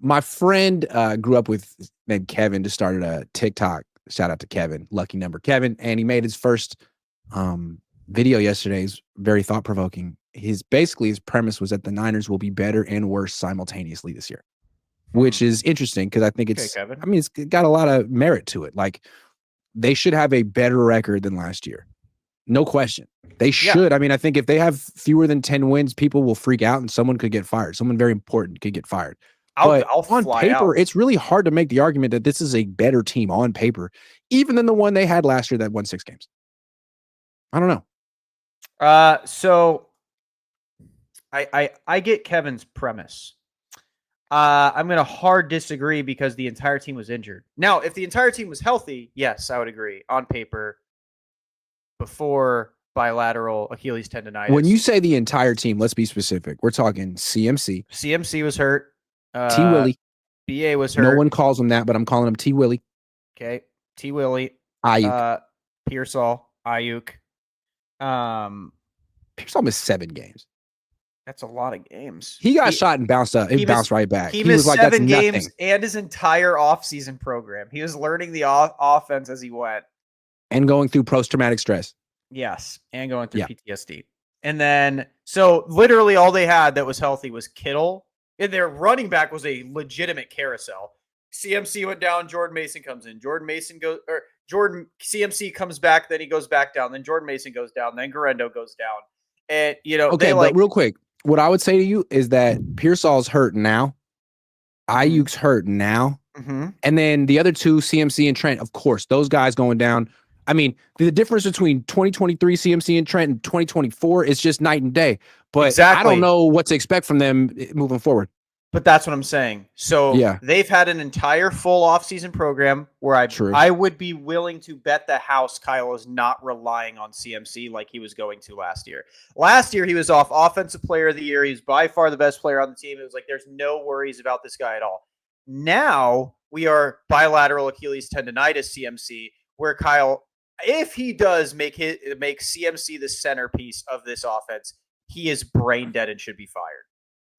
My friend grew up with named Kevin, just started a TikTok. Shout out to Kevin, lucky number Kevin. And he made his first video yesterday. It's very thought provoking. His premise was that the Niners will be better and worse simultaneously this year, which is interesting because I think it's got a lot of merit to it. Like they should have a better record than last year. No question. They should. I mean, I think if they have fewer than 10 wins, people will freak out and someone could get fired. Someone very important could get fired. But on paper, it's really hard to make the argument that this is a better team on paper, even than the one they had last year that won 6 games. I don't know. So I get Kevin's premise. I'm going to hard disagree because the entire team was injured. Now, if the entire team was healthy, yes, I would agree. On paper, before bilateral Achilles tendonitis. When you say the entire team, let's be specific. We're talking CMC. CMC was hurt. T. Willie. BA was hurt. No one calls him that, but I'm calling him T. Willie. Okay. T. Willie. Ayuk. Pearsall. Ayuk. Pearsall missed 7 games. That's a lot of games. He got shot and bounced up. He bounced right back. He missed like 7 games and his entire offseason program. He was learning the offense as he went. And going through post-traumatic stress. Yes, and going through PTSD. And then, so literally all they had that was healthy was Kittle. And their running back was a legitimate carousel. CMC went down, Jordan Mason comes in. CMC comes back, then he goes back down. Then Jordan Mason goes down, then Garendo goes down. And, okay, but real quick, what I would say to you is that Pearsall's hurt now. Ayuk's hurt now. Mm-hmm. And then the other two, CMC and Trent, of course, those guys going down. I mean, the difference between 2023 CMC and Trent and 2024 is just night and day. But I don't know what to expect from them moving forward. But that's what I'm saying. So they've had an entire full offseason program where I would be willing to bet the house Kyle is not relying on CMC like he was going to last year. Last year, he was off Offensive Player of the Year. He was by far the best player on the team. It was like, there's no worries about this guy at all. Now we are bilateral Achilles tendonitis CMC, where Kyle, if he does make CMC the centerpiece of this offense, he is brain dead and should be fired.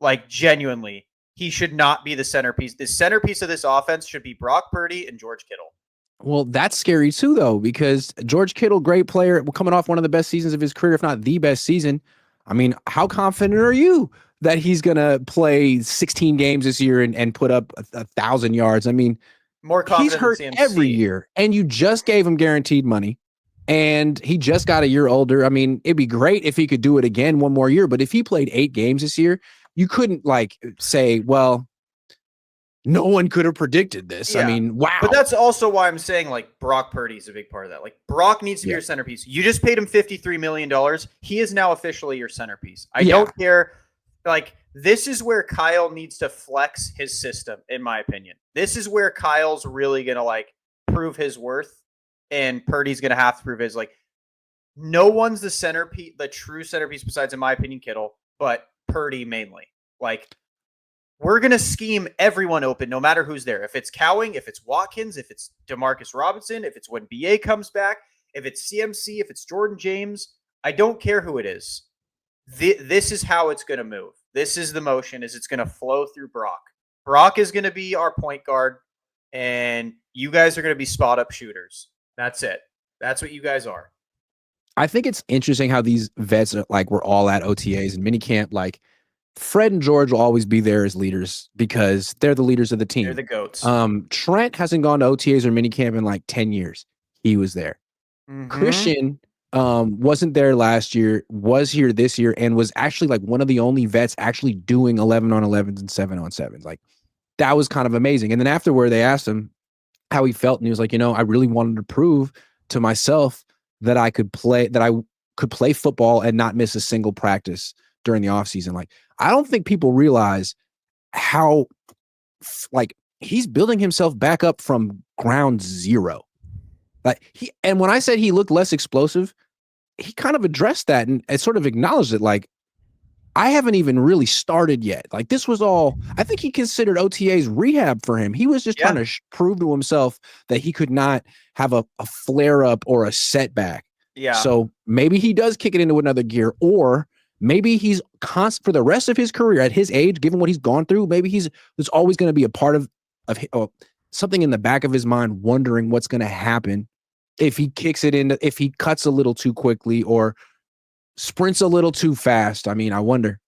Like, genuinely, he should not be the centerpiece. The centerpiece of this offense should be Brock Purdy and George Kittle. Well, that's scary too, though, because George Kittle, great player, coming off one of the best seasons of his career, if not the best season. I mean, how confident are you that he's going to play 16 games this year and put up 1,000 yards? I mean, more confident he's hurt every year, and you just gave him guaranteed money, and he just got a year older. I mean, it'd be great if he could do it again one more year, but if he played 8 games this year, you couldn't say, well, no one could have predicted this. Yeah. I mean, wow. But that's also why I'm saying Brock Purdy is a big part of that. Like, Brock needs to be your centerpiece. You just paid him $53 million. He is now officially your centerpiece. I don't care. This is where Kyle needs to flex his system, in my opinion. This is where Kyle's really going to prove his worth, and Purdy's going to have to prove his. No one's the centerpiece, the true centerpiece besides, in my opinion, Kittle, but Purdy mainly. We're going to scheme everyone open no matter who's there. If it's Cowing, if it's Watkins, if it's Demarcus Robinson, if it's when BA comes back, if it's CMC, if it's Jordan James, I don't care who it is. This is how it's going to move. This is the motion, is it's going to flow through Brock. Brock is going to be our point guard, and you guys are going to be spot-up shooters. That's it. That's what you guys are. I think it's interesting how these vets were all at OTAs and minicamp. Fred and George will always be there as leaders because they're the leaders of the team. They're the GOATs. Trent hasn't gone to OTAs or minicamp in 10 years. He was there. Mm-hmm. Christian wasn't there last year, was here this year, and was actually one of the only vets actually doing 11-on-11s and 7-on-7s. That was kind of amazing. And then afterward, they asked him how he felt, and he was like, I really wanted to prove to myself that I could play football and not miss a single practice during the offseason. I don't think people realize how he's building himself back up from ground zero. And when I said he looked less explosive, he kind of addressed that and sort of acknowledged it. I haven't even really started yet. This was all, I think he considered OTA's rehab for him. He was just trying to prove to himself that he could not have a flare up or a setback. Yeah. So maybe he does kick it into another gear, or maybe he's constant for the rest of his career at his age, given what he's gone through. Maybe there's always going to be a part of something in the back of his mind, wondering what's going to happen if he kicks it in, if he cuts a little too quickly or sprints a little too fast. I mean, I wonder.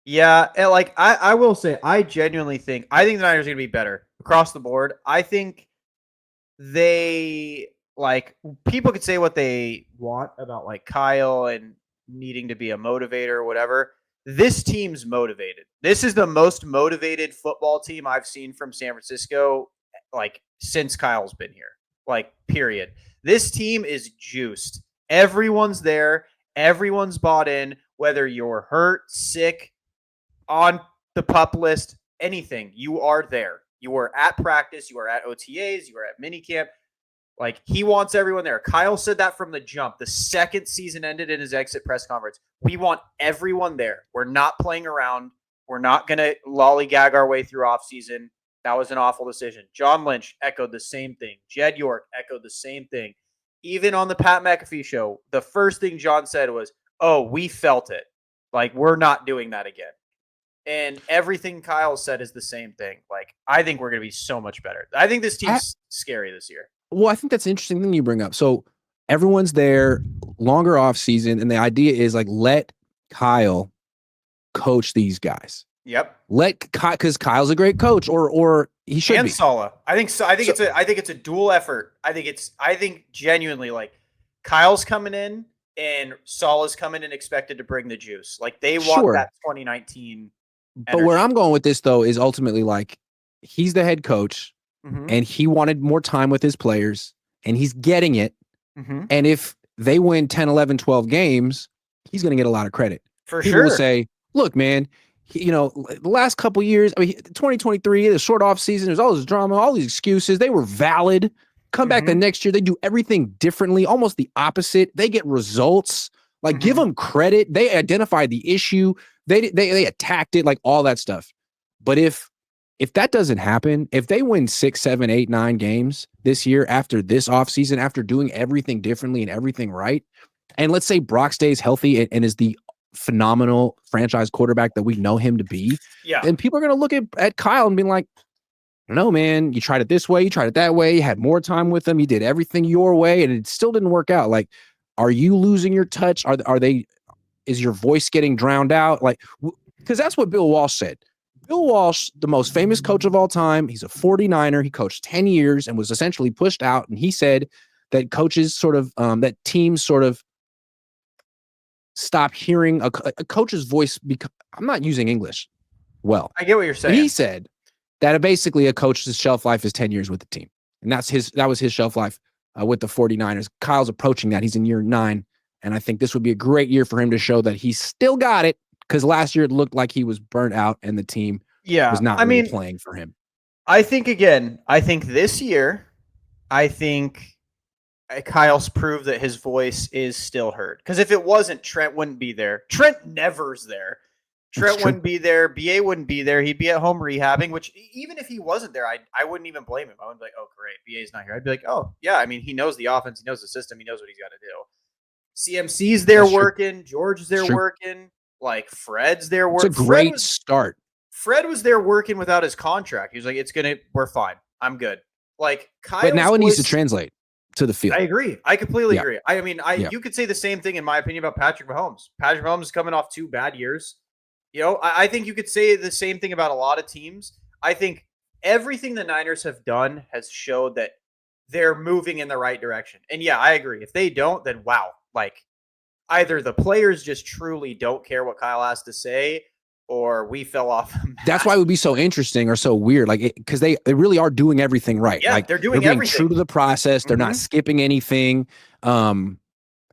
Yeah, and like I will say, I genuinely think the Niners are going to be better across the board. I think they like people could say what they want about like Kyle and needing to be a motivator or whatever. This team's motivated. This is the most motivated football team I've seen from San Francisco, like since Kyle's been here. Like, period. This team is juiced. Everyone's there. Everyone's bought in. Whether you're hurt, sick, on the pup list, anything, you are there. You are at practice. You are at OTAs. You are at minicamp. Like, he wants everyone there. Kyle said that from the jump. The second season ended in his exit press conference. We want everyone there. We're not playing around. We're not going to lollygag our way through offseason. That was an awful decision. John Lynch echoed the same thing. Jed York echoed the same thing. Even on the Pat McAfee show, the first thing John said was, "Oh, we felt it. Like, we're not doing that again." And everything Kyle said is the same thing. Like, I think we're going to be so much better. I think this team's scary this year. Well, I think that's an interesting thing you bring up. So everyone's there, longer off season, and the idea is like let Kyle coach these guys. Yep. Because Kyle's a great coach, or he should and be. Saleh. I think it's a dual effort. I think genuinely, like, Kyle's coming in and Saleh's coming in expected to bring the juice. Like, they want that 2019 energy. But where I'm going with this though is ultimately like he's the head coach. Mm-hmm. And he wanted more time with his players, and he's getting it. Mm-hmm. And if they win 10, 11, 12 games, he's going to get a lot of credit. For People sure. will say, look, man, the last couple of years, I mean, 2023, the short off season, there's all this drama, all these excuses. They were valid. Come back the next year, they do everything differently, almost the opposite. They get results. Like, give them credit. They identified the issue. They attacked it, like all that stuff. But if that doesn't happen, if they win 6, 7, 8, 9 games this year after this offseason, after doing everything differently and everything right, and let's say Brock stays healthy and is the phenomenal franchise quarterback that we know him to be, then people are going to look at Kyle and be like, no, man, you tried it this way, you tried it that way, you had more time with him, you did everything your way, and it still didn't work out. Like, are you losing your touch? Is your voice getting drowned out? Like, because that's what Bill Walsh said. Bill Walsh, the most famous coach of all time, he's a 49er. He coached 10 years and was essentially pushed out. And he said that coaches sort of, that teams sort of stop hearing a coach's voice. I'm not using English well. I get what you're saying. But he said that basically a coach's shelf life is 10 years with the team. And that was his shelf life with the 49ers. Kyle's approaching that. He's in year 9. And I think this would be a great year for him to show that he's still got it. Because last year it looked like he was burnt out and the team was not really playing for him. I think this year, Kyle's proved that his voice is still heard. Because if it wasn't, Trent wouldn't be there. Trent never's there. Trent wouldn't be there. BA wouldn't be there. He'd be at home rehabbing, which even if he wasn't there, I wouldn't even blame him. I wouldn't be like, oh, great, BA's not here. I'd be like, oh, yeah, I mean, he knows the offense. He knows the system. He knows what he's got to do. CMC's there working. George is there working. Like, Fred's there working. It's a great start. Fred was there working without his contract. He was like, we're fine. I'm good. Like, Kyle's but now it needs to translate to the field. I agree. I completely agree. I mean, you could say the same thing, in my opinion, about Patrick Mahomes. Patrick Mahomes is coming off 2 bad years. I think you could say the same thing about a lot of teams. I think everything the Niners have done has showed that they're moving in the right direction. And yeah, I agree. If they don't, then wow. Like, either the players just truly don't care what Kyle has to say, or we fell off. That's why it would be so interesting or so weird. Like, because they really are doing everything right. Yeah, like, they're doing being everything true to the process. They're not skipping anything. And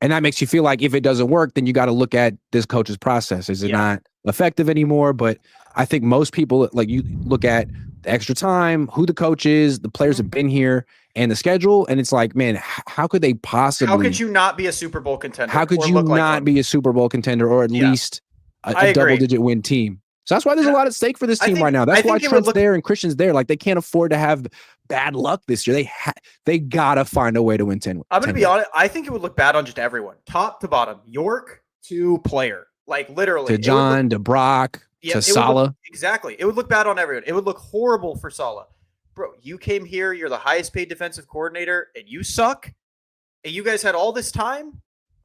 that makes you feel like if it doesn't work, then you got to look at this coach's process. Is it not effective anymore? But I think most people, like, you look at the extra time, who the coach is, the players have been here, and the schedule, and it's like, man, how could they possibly? How could you not be a Super Bowl contender? How could you not be a Super Bowl contender, or at least a double-digit win team? So that's why there's a lot at stake for this team right now. That's why Trent's there and Christian's there. Like, they can't afford to have bad luck this year. They gotta find a way to win 10. I'm gonna be honest. I think it would look bad on just everyone, top to bottom, York to player. Like literally. To John, to Brock, to Saleh. Exactly. It would look bad on everyone. It would look horrible for Saleh. Bro, you came here, you're the highest paid defensive coordinator, and you suck? And you guys had all this time?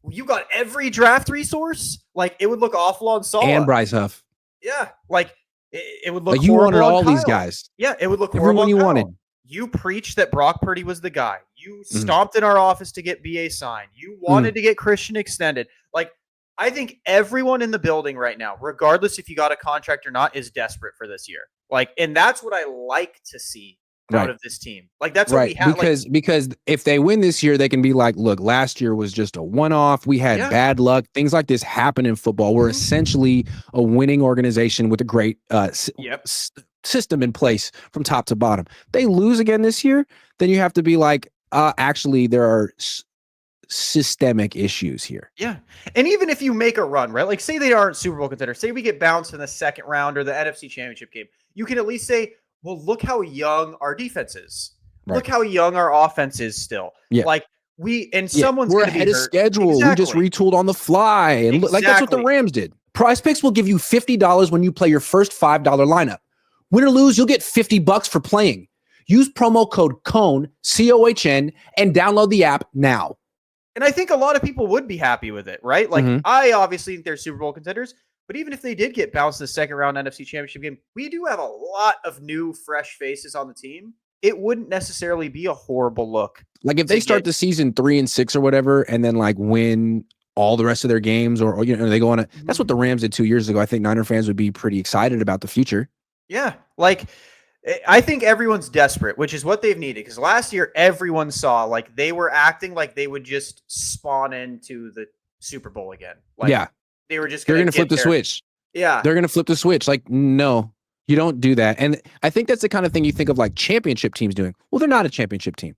You got every draft resource? Like, it would look awful on Saleh. And Bryce Huff. Yeah. Like, it would look like you horrible wanted all Kyle. These guys. Yeah, it would look Everyone horrible you Kyle. wanted. You preached that Brock Purdy was the guy. You stomped in our office to get BA signed. You wanted to get Christian extended. Like, I think everyone in the building right now, regardless if you got a contract or not, is desperate for this year. Like, and that's what I like to see out of this team. Like, that's what we have. Because if they win this year, they can be like, look, last year was just a one-off. We had bad luck. Things like this happen in football. We're essentially a winning organization with a great system in place from top to bottom. They lose again this year, then you have to be like, actually, there are systemic issues here. Yeah. And even if you make a run, right? Like, say they aren't Super Bowl contenders. Say we get bounced in the second round or the NFC Championship game. You can at least say, well, look how young our defense is. Right. Look how young our offense is still. Yeah. Like, someone's we're ahead of schedule. Exactly. We just retooled on the fly. And like that's what the Rams did. Prize Picks will give you $50 when you play your first $5 lineup. Win or lose, you'll get $50 for playing. Use promo code COHN, COHN, and download the app now. And I think a lot of people would be happy with it, right? Like, I obviously think they're Super Bowl contenders, but even if they did get bounced in the second round NFC Championship game, we do have a lot of new, fresh faces on the team. It wouldn't necessarily be a horrible look. Like, if they start the season 3-6 or whatever, and then like win all the rest of their games, or you know, they go on a. That's what the Rams did 2 years ago. I think Niner fans would be pretty excited about the future. Yeah, like. I think everyone's desperate, which is what they've needed. Because last year, everyone saw like they were acting like they would just spawn into the Super Bowl again. Like, they were just they're going to flip the switch. Yeah, they're going to flip the switch. Like, no, you don't do that. And I think that's the kind of thing you think of like championship teams doing. Well, they're not a championship team.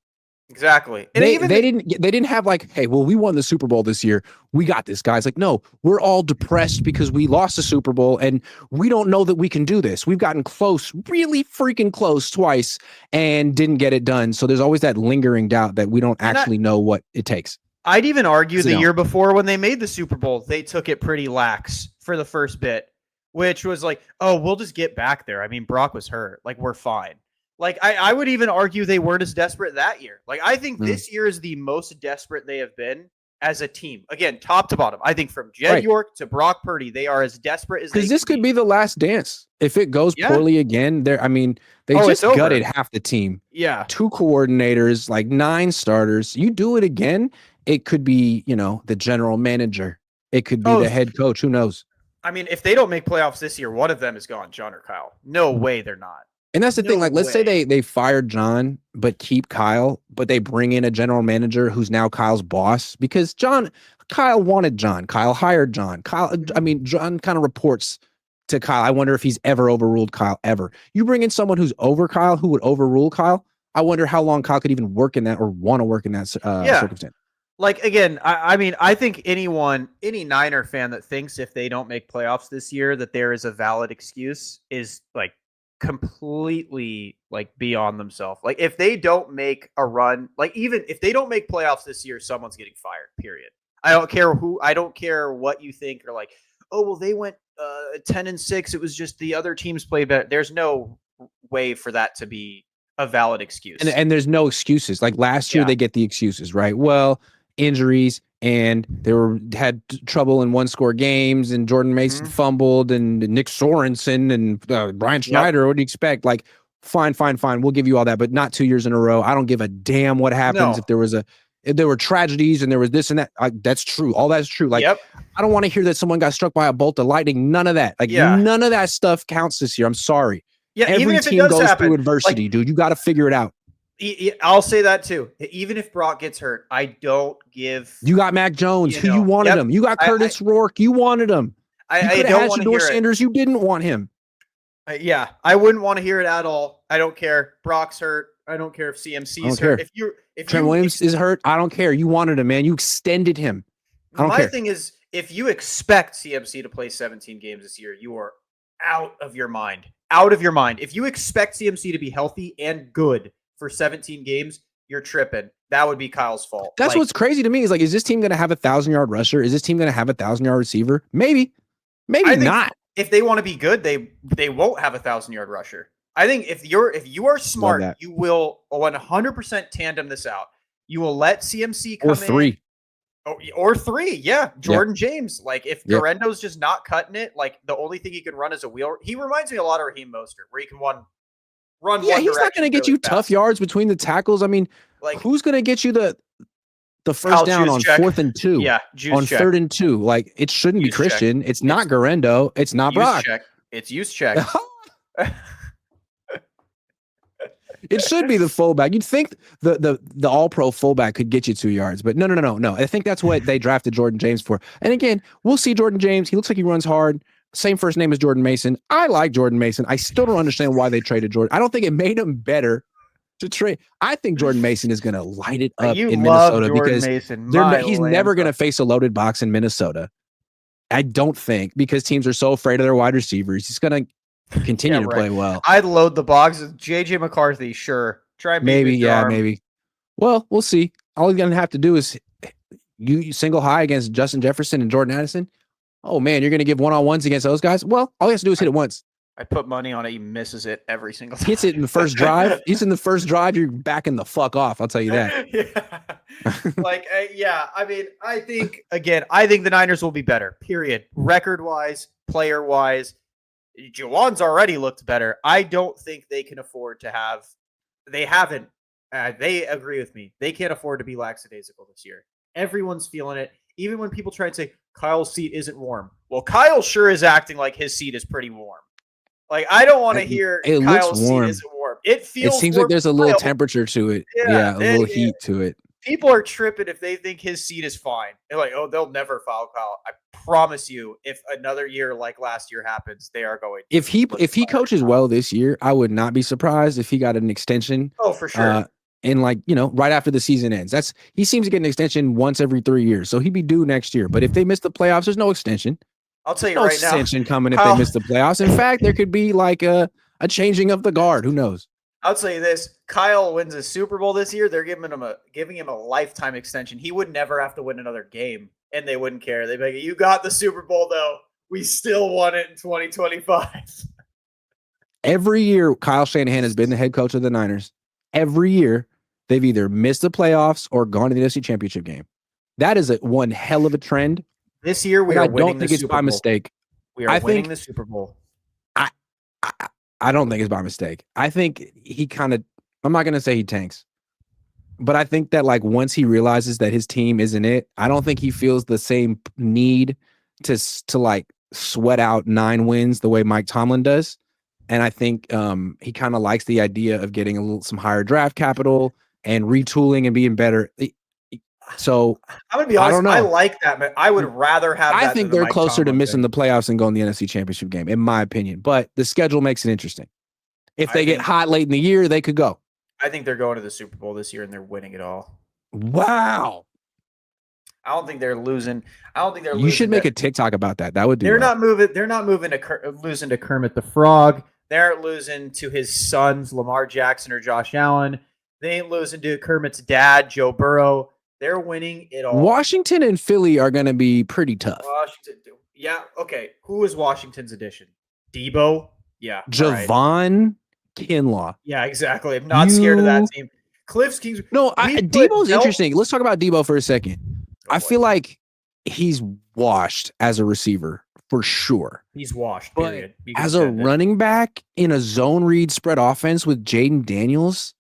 Exactly. And they didn't have like, hey, well, we won the Super Bowl this year. We got this, guys. Like, no, we're all depressed because we lost the Super Bowl and we don't know that we can do this. We've gotten close, really freaking close twice and didn't get it done. So there's always that lingering doubt that we don't actually know what it takes. I'd even argue the year before when they made the Super Bowl, they took it pretty lax for the first bit, which was like, oh, we'll just get back there. I mean, Brock was hurt. Like, we're fine. Like, I would even argue they weren't as desperate that year. Like, I think this year is the most desperate they have been as a team. Again, top to bottom. I think from Jed York to Brock Purdy, they are as desperate as they because this could be the last dance. If it goes poorly again, they just gutted half the team. Yeah. 2 coordinators, like 9 starters. You do it again, it could be, you know, the general manager. It could be the head coach. Who knows? I mean, if they don't make playoffs this year, one of them is gone, John or Kyle. No way they're not. And that's the thing. Like, let's say they fired John, but keep Kyle, but they bring in a general manager who's now Kyle's boss because Kyle wanted John. Kyle hired John. John kind of reports to Kyle. I wonder if he's ever overruled Kyle ever. You bring in someone who's over Kyle, who would overrule Kyle. I wonder how long Kyle could even work in that or want to work in that circumstance. Like, again, I think any Niner fan that thinks if they don't make playoffs this year that there is a valid excuse is like completely like beyond themselves. Like, if they don't make a run, like even if they don't make playoffs this year, someone's getting fired, period. I don't care what you think, or like, oh, well, they went 10-6. It was just the other teams played better. There's no way for that to be a valid excuse. And there's no excuses. Like last year, they get the excuses, right? Well, injuries, and they had trouble in 1-score games, and Jordan Mason fumbled, and Nick Sorensen and Brian Schneider. What do you expect? Like, fine. We'll give you all that, but not 2 years in a row. I don't give a damn what happens if there were tragedies and there was this and that. That's true. All that's true. Like, I don't want to hear that someone got struck by a bolt of lightning. None of that. Like, none of that stuff counts this year. I'm sorry. Yeah, every team goes through adversity, dude. You got to figure it out. I'll say that too. Even if Brock gets hurt, I don't give. You got Mac Jones, who you wanted him. You got Curtis Rourke, you wanted him. I don't want to hear Sanders, you didn't want him. I wouldn't want to hear it at all. I don't care. Brock's hurt. I don't care if CMC's hurt. If Trent Williams is hurt, I don't care. You wanted him, man. You extended him. I don't care. My thing is, if you expect CMC to play 17 games this year, you are out of your mind. Out of your mind. If you expect CMC to be healthy and good for 17 games, you're tripping. That would be Kyle's fault. That's what's crazy to me is like, is this team going to have a 1,000-yard rusher? Is this team going to have a 1,000-yard receiver? Maybe. Maybe not. If they want to be good, they won't have a 1,000-yard rusher. I think if you are smart, you will 100% tandem this out. You will let CMC come or three. Or three, yeah. Jordan James. Like, if Garendo's just not cutting it, like, the only thing he can run is a wheel. He reminds me a lot of Raheem Mostert, where he can run Yeah, he's not going to get you tough yards between the tackles. I mean, like, who's going to get you the first down on 4th and 2? Yeah, on 3rd and 2. Like, it shouldn't be Christian. It's not Garendo. It's not Brock. It's use check. It should be the fullback. You'd think the all-pro fullback could get you 2 yards, but no. I think that's what they drafted Jordan James for. And again, we'll see Jordan James. He looks like he runs hard. Same first name as Jordan Mason. I like Jordan Mason. I still don't understand why they traded Jordan. I don't think it made him better to trade. I think Jordan Mason is going to light it up in Minnesota because he's never going to face a loaded box in Minnesota. I don't think, because teams are so afraid of their wide receivers. He's going to continue to play well. I'd load the box with JJ McCarthy. Sure. Try maybe. Well, we'll see. All he's going to have to do is you single high against Justin Jefferson and Jordan Addison. Oh man, you're going to give one-on-ones against those guys? Well, all he has to do is hit it once. I put money on it. He misses it every single time. Hits it in the first drive. He's in the first drive. You're backing the fuck off. I'll tell you that. I mean, I think the Niners will be better, period. Record-wise, player-wise. Juwan's already looked better. I don't think they can afford to have – they haven't. They agree with me. They can't afford to be lackadaisical this year. Everyone's feeling it. Even when people try and say, Kyle's seat isn't warm. Well, Kyle sure is acting like his seat is pretty warm. Like, I don't want to hear Kyle's seat isn't warm. It seems like there's a little temperature to it. Yeah, a little heat to it. People are tripping if they think his seat is fine. They're like, oh, they'll never foul Kyle. I promise you, if another year like last year happens, they are going. If he coaches well this year, I would not be surprised if he got an extension. Oh, for sure. And right after the season ends. He seems to get an extension once every 3 years, so he'd be due next year. But if they miss the playoffs, there's no extension. I'll tell you right now, extension coming if they miss the playoffs. In fact, there could be like a changing of the guard. Who knows? I'll tell you this: Kyle wins a Super Bowl this year. They're giving him a lifetime extension. He would never have to win another game, and they wouldn't care. They'd be like, "You got the Super Bowl, though. We still won it in 2025." Every year, Kyle Shanahan has been the head coach of the Niners. Every year, they've either missed the playoffs or gone to the NFC Championship game. That is one hell of a trend. This year, we are winning the Super Bowl. I don't think it's by mistake. We are winning the Super Bowl. I don't think it's by mistake. I think he kind of, I'm not going to say he tanks, but I think that like once he realizes that his team isn't it, I don't think he feels the same need to like sweat out 9 wins the way Mike Tomlin does. And I think he kind of likes the idea of getting some higher draft capital and retooling and being better. So I'm gonna be honest. I like that, man. I would rather have. I think they're closer to missing the playoffs than going to the NFC Championship game, in my opinion. But the schedule makes it interesting. If they get hot late in the year, they could go. I think they're going to the Super Bowl this year and they're winning it all. Wow. I don't think they're losing. You should make a TikTok about that. That would do. They're not moving to losing to Kermit the Frog. They aren't losing to his sons, Lamar Jackson or Josh Allen. They ain't losing to Kermit's dad, Joe Burrow. They're winning it all. Washington and Philly are going to be pretty tough. Yeah. Okay. Who is Washington's addition? Debo. Yeah. Javon Kinlaw. Yeah, exactly. I'm not scared of that team. Cliff Kingsbury. No, Debo's interesting. Let's talk about Debo for a second. I feel like he's washed as a receiver for sure. He's washed, period. As a running back in a zone read spread offense with Jaden Daniels,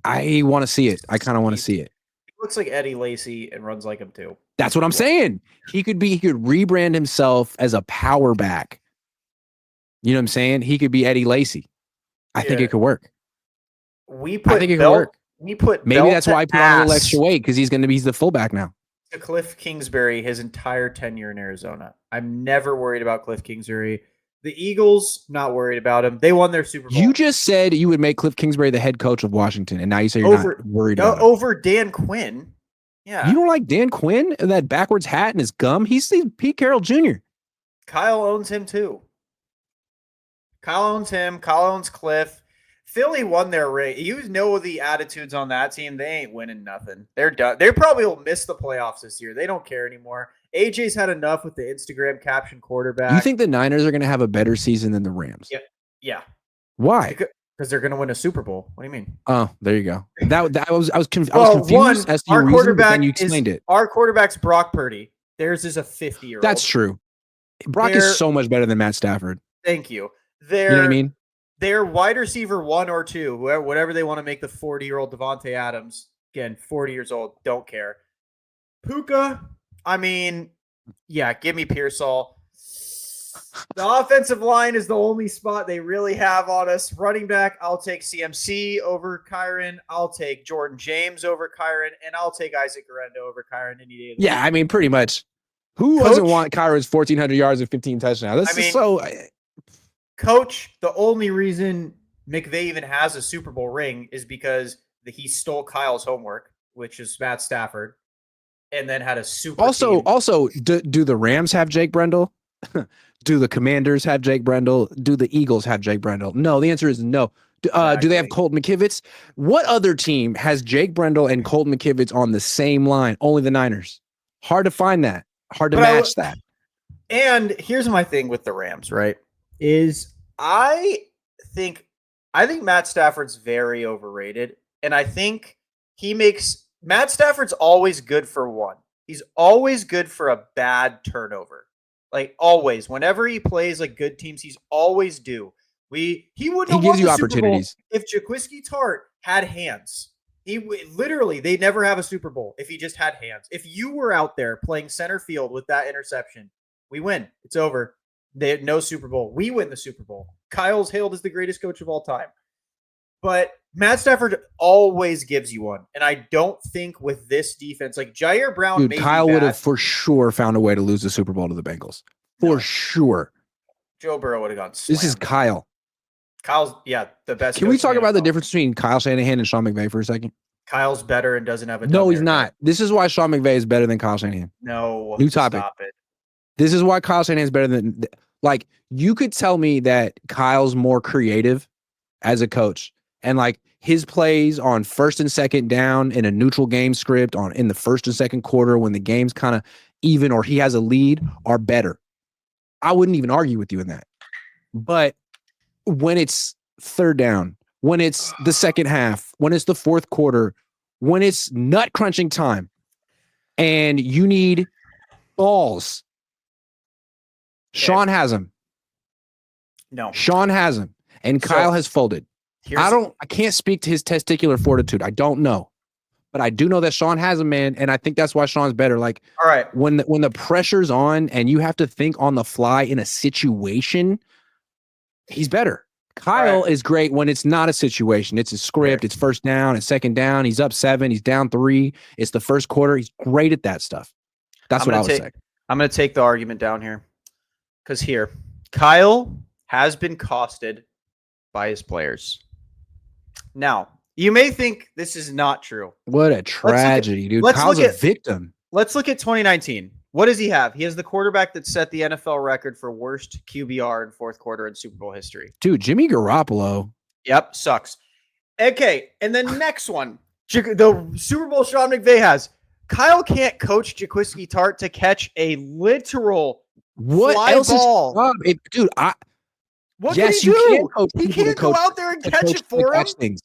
I want to see it. I kind of want to see it. Looks like Eddie Lacy and runs like him too. That's what I'm saying. He could rebrand himself as a power back. You know what I'm saying? He could be Eddie Lacy. I think it could work. I think it could work. Maybe that's why I put on a little extra weight, because he's the fullback now. To Cliff Kingsbury his entire tenure in Arizona. I'm never worried about Cliff Kingsbury. The Eagles, not worried about him. They won their Super Bowl. You just said you would make Cliff Kingsbury the head coach of Washington, and now you say you're not worried about him. Over Dan Quinn. Yeah. You don't like Dan Quinn and that backwards hat and his gum? He's Pete Carroll Jr. Kyle owns him too. Kyle owns him. Kyle owns Cliff. Philly won their race. You know the attitudes on that team. They ain't winning nothing. They're done. They probably will miss the playoffs this year. They don't care anymore. AJ's had enough with the Instagram caption quarterback. You think the Niners are going to have a better season than the Rams? Yeah. Why? Because they're going to win a Super Bowl. What do you mean? Oh, there you go. I was confused as to your reason, but then you explained it. Our quarterback's Brock Purdy. Theirs is a 50-year-old. That's true. Brock is so much better than Matt Stafford. Thank you. You know what I mean? They're wide receiver 1 or 2, whatever they want to make the 40-year-old Devontae Adams. Again, 40 years old. Don't care. Puka, I mean, yeah, give me Pearsall. The offensive line is the only spot they really have on us. Running back, I'll take CMC over Kyron. I'll take Jordan James over Kyron. And I'll take Isaac Guerrero over Kyron any day of the week. I mean, pretty much. Who doesn't want Kyron's 1,400 yards and 15 touchdowns? Coach, the only reason McVay even has a Super Bowl ring is because he stole Kyle's homework, which is Matt Stafford, and then had a super team. Also, do the Rams have Jake Brendel? Do the Commanders have Jake Brendel? Do the Eagles have Jake Brendel? No, the answer is no. Do they have Colton McKivitz? What other team has Jake Brendel and Colton McKivitz on the same line? Only the Niners. Hard to find that. Hard to match that. And here's my thing with the Rams, right? I think Matt Stafford's very overrated, and I think Matt Stafford's always good for one. He's always good for a bad turnover. Like always, whenever he plays like good teams, he's always due. He gives you opportunities. If Jaquiski Tartt had hands, they'd never have a Super Bowl if he just had hands. If you were out there playing center field with that interception, we win. It's over. They had no Super Bowl. We win the Super Bowl. Kyle's hailed as the greatest coach of all time. But Matt Stafford always gives you one. And I don't think with this defense, like Jair Brown, Kyle would have for sure found a way to lose the Super Bowl to the Bengals. For sure. Joe Burrow would have gone slammed. This is Kyle. Kyle's, the best. Can we talk about the difference between Kyle Shanahan and Sean McVay for a second? Kyle's better and doesn't have a. No, he's not. This is why Sean McVay is better than Kyle Shanahan. No. New topic. Stop it. This is why Kyle Shanahan is better than. Like, you could tell me that Kyle's more creative as a coach, and like his plays on first and second down in a neutral game script in the first and second quarter when the game's kind of even or he has a lead are better. I wouldn't even argue with you in that. But when it's third down, when it's the second half, when it's the fourth quarter, when it's nut crunching time, and you need balls. Sean has them. No. Sean has them. And Kyle has folded. I can't speak to his testicular fortitude. I don't know. But I do know that Sean has them, man. And I think that's why Sean's better. Like, all right, when the pressure's on and you have to think on the fly in a situation, he's better. Kyle is great when it's not a situation. It's a script. It's first down. It's second down. He's up 7. He's down 3. It's the first quarter. He's great at that stuff. That's what I would say. I'm going to take the argument down here. Because Kyle has been costed by his players. Now, you may think this is not true. What a tragedy, dude. Kyle's a victim. Let's look at 2019. What does he have? He has the quarterback that set the NFL record for worst QBR in fourth quarter in Super Bowl history. Dude, Jimmy Garoppolo. Yep, sucks. Okay, and then next one. The Super Bowl Sean McVay has. Kyle can't coach Jaquiski Tartt to catch a literal fly ball. Dude, what can he do? He can't go out there and catch it for him.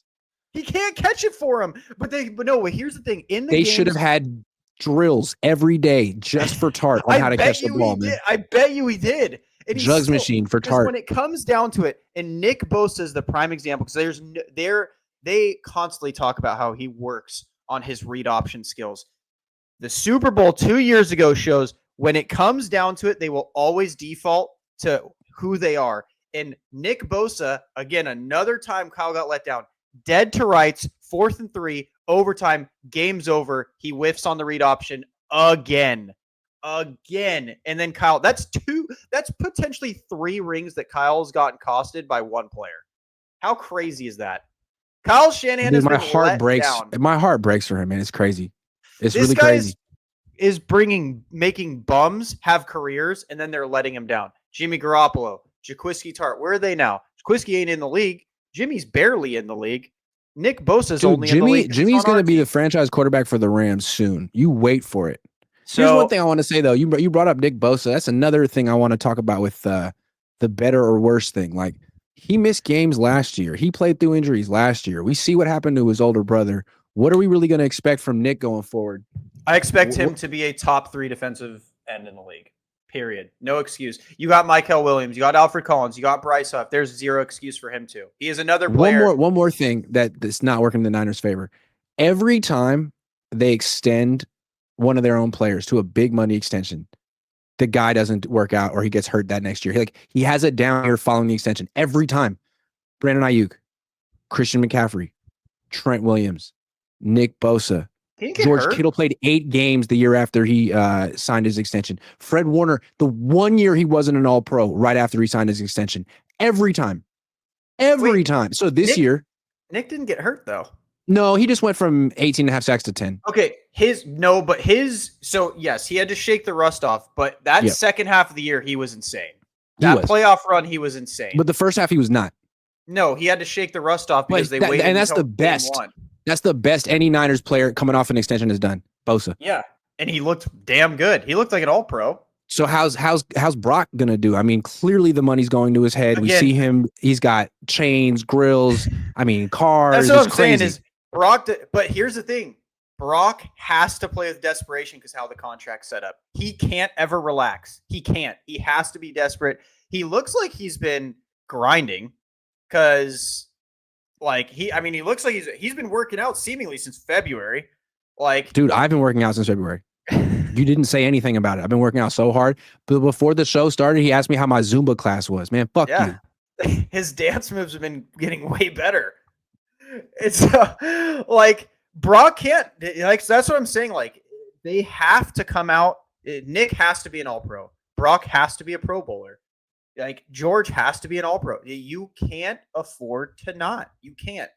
He can't catch it for him. But no, here's the thing. They should have had drills every day just for Tartt on how to catch the ball, man. I bet you he did. And Jugs machine for Tartt. When it comes down to it, and Nick Bosa is the prime example because they constantly talk about how he works on his read option skills. The Super Bowl 2 years ago shows when it comes down to it, they will always default to who they are. And Nick Bosa, again, another time Kyle got let down. Dead to rights, 4th and 3, overtime, game's over. He whiffs on the read option again. And then Kyle, that's potentially 3 rings that Kyle's gotten costed by one player. How crazy is that? Kyle Shanahan has been let down. My heart breaks for him, man. It's crazy. It's this really crazy. Is making bums have careers, and then they're letting him down. Jimmy Garoppolo, Jaquiski Tartt, where are they now? Jaquiski ain't in the league. Jimmy's barely in the league. Nick Bosa's only in the league. Jimmy's going to be the franchise quarterback for the Rams soon. You wait for it. Here's one thing I want to say though. You brought up Nick Bosa. That's another thing I want to talk about with the better or worse thing. Like he missed games last year. He played through injuries last year. We see what happened to his older brother. What are we really going to expect from Nick going forward? I expect him to be a top 3 defensive end in the league. Period. No excuse. You got Michael Williams. You got Alfred Collins. You got Bryce Huff. There's zero excuse for him too. He is another player. One more thing that's not working in the Niners' favor. Every time they extend one of their own players to a big money extension, the guy doesn't work out or he gets hurt that next year. He has it down here following the extension every time. Brandon Ayuk, Christian McCaffrey, Trent Williams, Nick Bosa. George Kittle played 8 games the year after he signed his extension. Fred Warner, the 1 year he wasn't an all-pro right after he signed his extension. Every time. Every time. So this year. Nick didn't get hurt, though. No, he just went from 18.5 sacks to 10. Okay. So yes, he had to shake the rust off, but that second half of the year, he was insane. Playoff run, he was insane. But the first half, he was not. No, he had to shake the rust off because they waited. And that's the best. That's the best any Niners player coming off an extension has done. Bosa. Yeah. And he looked damn good. He looked like an all-pro. So how's Brock gonna do? I mean, clearly the money's going to his head. We see him. He's got chains, grills. I mean, cars. That's what I'm saying is Brock. But here's the thing: Brock has to play with desperation because how the contract's set up. He can't ever relax. He can't. He has to be desperate. He looks like he's been grinding because. He looks like he's been working out seemingly since February. Dude, I've been working out since February. You didn't say anything about it. I've been working out so hard. But before the show started, he asked me how my Zumba class was. Man, fuck you. His dance moves have been getting way better. It's Brock can't. That's what I'm saying. They have to come out. Nick has to be an all-pro. Brock has to be a Pro Bowler. George has to be an all-pro. You can't afford to not. You can't.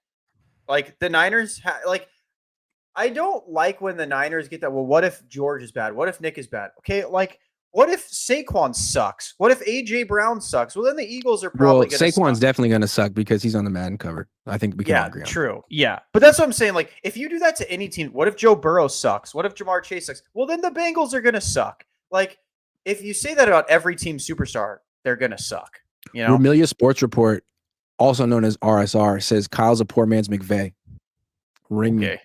The Niners, I don't like when the Niners get that. Well, what if George is bad? What if Nick is bad? Okay, what if Saquon sucks? What if A.J. Brown sucks? Well, then the Eagles are probably going to Saquon's definitely going to suck because he's on the Madden cover. I think we can agree on true. Yeah, but that's what I'm saying. If you do that to any team, what if Joe Burrow sucks? What if Jamar Chase sucks? Well, then the Bengals are going to suck. If you say that about every team superstar, they're going to suck. Remilia Sports Report, also known as RSR, says Kyle's a poor man's McVay. Ring me.